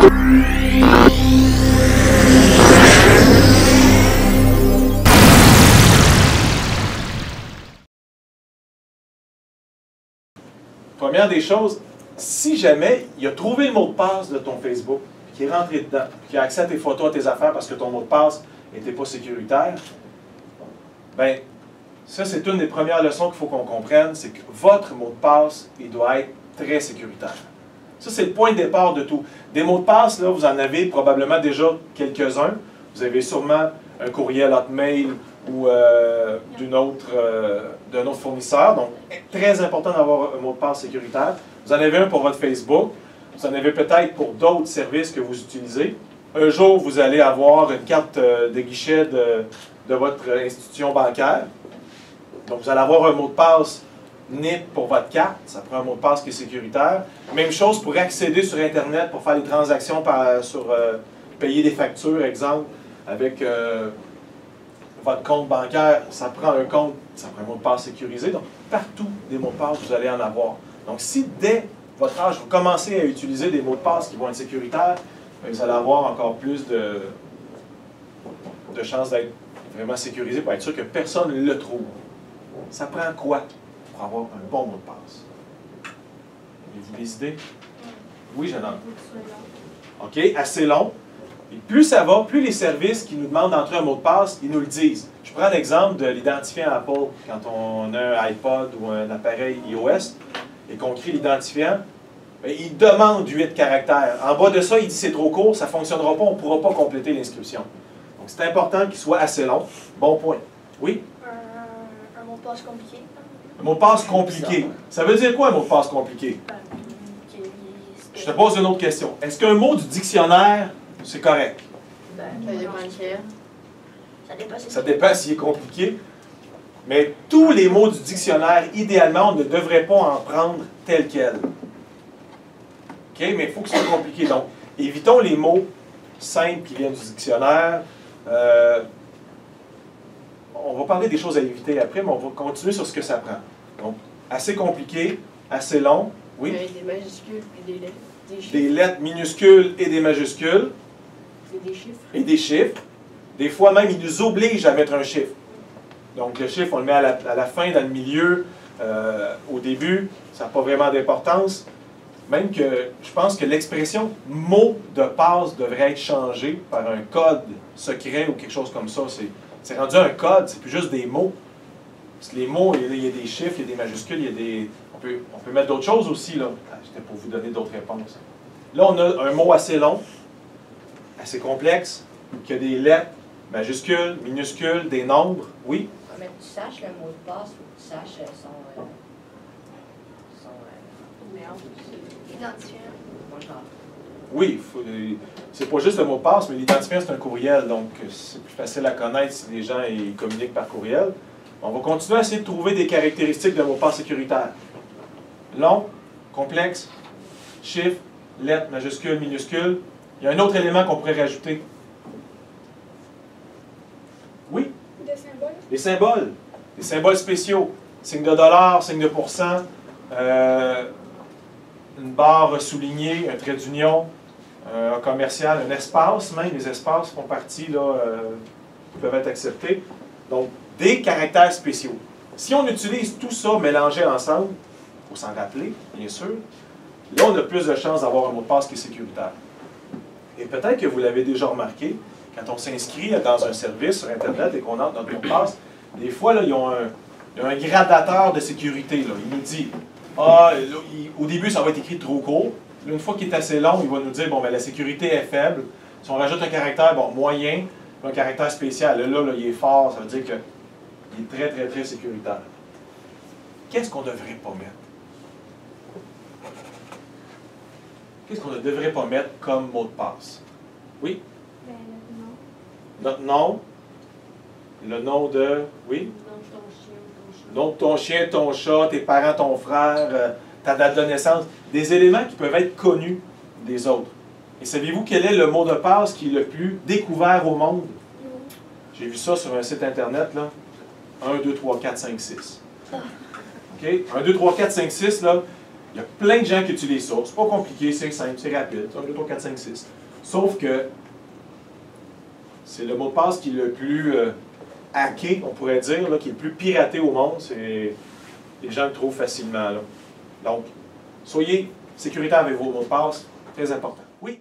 Première des choses, si jamais il a trouvé le mot de passe de ton Facebook, qui est rentré dedans, qui a accès à tes photos, à tes affaires parce que ton mot de passe n'était pas sécuritaire, bien, ça c'est une des premières leçons qu'il faut qu'on comprenne, c'est que votre mot de passe, il doit être très sécuritaire. Ça, c'est le point de départ de tout. Des mots de passe, là, vous en avez probablement déjà quelques-uns. Vous avez sûrement un courriel Hotmail ou d'un autre fournisseur. Donc, très important d'avoir un mot de passe sécuritaire. Vous en avez un pour votre Facebook. Vous en avez peut-être pour d'autres services que vous utilisez. Un jour, vous allez avoir une carte de guichet de votre institution bancaire. Donc, vous allez avoir un mot de passe NIP pour votre carte. Ça prend un mot de passe qui est sécuritaire. Même chose pour accéder sur Internet, pour faire des transactions, payer des factures, exemple, avec votre compte bancaire. Ça prend un compte, ça prend un mot de passe sécurisé. Donc, partout, des mots de passe, vous allez en avoir. Donc, si dès votre âge, vous commencez à utiliser des mots de passe qui vont être sécuritaires, vous allez avoir encore plus de chances d'être vraiment sécurisé pour être sûr que personne ne le trouve. Ça prend quoi pour avoir un bon mot de passe? Avez-vous des idées? Oui, jeune homme. OK, assez long. Et plus ça va, plus les services qui nous demandent d'entrer un mot de passe, ils nous le disent. Je prends l'exemple de l'identifiant Apple. Quand on a un iPod ou un appareil iOS et qu'on crée l'identifiant, il demande 8 caractères. En bas de ça, il dit c'est trop court, ça ne fonctionnera pas, on ne pourra pas compléter l'inscription. Donc c'est important qu'il soit assez long. Bon point. Oui? Un mot de passe compliqué. Un mot de passe compliqué. Ça veut dire quoi un mot de passe compliqué? Je te pose une autre question. Est-ce qu'un mot du dictionnaire, c'est correct? Ça dépend s'il est compliqué. Mais tous les mots du dictionnaire, idéalement, on ne devrait pas en prendre tel quel. OK? Mais il faut que ce soit compliqué. Donc, évitons les mots simples qui viennent du dictionnaire. On va parler des choses à éviter après, mais on va continuer sur ce que ça prend. Donc, assez compliqué, assez long. Oui? Des majuscules et des lettres. Des lettres minuscules et des majuscules. Et des chiffres. Et des chiffres. Des fois même, ils nous obligent à mettre un chiffre. Donc, le chiffre, on le met à la fin, dans le milieu, au début. Ça n'a pas vraiment d'importance. Même que je pense que l'expression « mot de passe » devrait être changée par un code secret ou quelque chose comme ça. C'est rendu un code, c'est plus juste des mots. Parce que les mots, il y a des chiffres, il y a des majuscules, il y a des... On peut mettre d'autres choses aussi, là. C'était pour vous donner d'autres réponses. Là, on a un mot assez long, assez complexe, qui a des lettres, majuscules, minuscules, des nombres. Oui? Mais tu saches le mot de passe, il faut que tu saches son Identifiant. Oui, c'est pas juste le mot de passe, mais l'identifiant, c'est un courriel, donc c'est plus facile à connaître si les gens ils communiquent par courriel. On va continuer à essayer de trouver des caractéristiques d'un mot de passe sécuritaire. Long, complexe, chiffres, lettres, majuscules, minuscules. Il y a un autre élément qu'on pourrait rajouter. Oui? Des symboles. Les symboles. Les symboles spéciaux. Signe de dollar, signe de pourcent, une barre soulignée, un trait d'union, un commercial, un espace même. Les espaces font partie, là, peuvent être acceptés. Donc, des caractères spéciaux. Si on utilise tout ça mélangé ensemble, il faut s'en rappeler, bien sûr, là, on a plus de chances d'avoir un mot de passe qui est sécuritaire. Et peut-être que vous l'avez déjà remarqué, quand on s'inscrit dans un service sur Internet et qu'on entre notre mot de passe, des fois, là, ils ont un gradateur de sécurité. Là. Il nous dit, au début, ça va être écrit trop court. Une fois qu'il est assez long, il va nous dire, bon, ben, la sécurité est faible. Si on rajoute un caractère, bon, moyen, un caractère spécial, là, il est fort, ça veut dire qu'il est très, très, très sécuritaire. Qu'est-ce qu'on ne devrait pas mettre? Qu'est-ce qu'on ne devrait pas mettre comme mot de passe? Oui? Ben, non. Notre nom. Le nom de... Oui? Le nom de ton chien, ton chat, tes parents, ton frère, ta date de naissance. Des éléments qui peuvent être connus des autres. Et saviez-vous quel est le mot de passe qui est le plus découvert au monde? J'ai vu ça sur un site Internet, là. 1, 2, 3, 4, 5, 6. OK? 1, 2, 3, 4, 5, 6, là. Il y a plein de gens qui utilisent ça. C'est pas compliqué, c'est simple, c'est rapide. 1, 2, 3, 4, 5, 6. Sauf que c'est le mot de passe qui est le plus hacké, on pourrait dire, là, qui est le plus piraté au monde. Les gens le trouvent facilement. Là. Donc, soyez sécuritaires avec vos mots de passe, très important. Oui?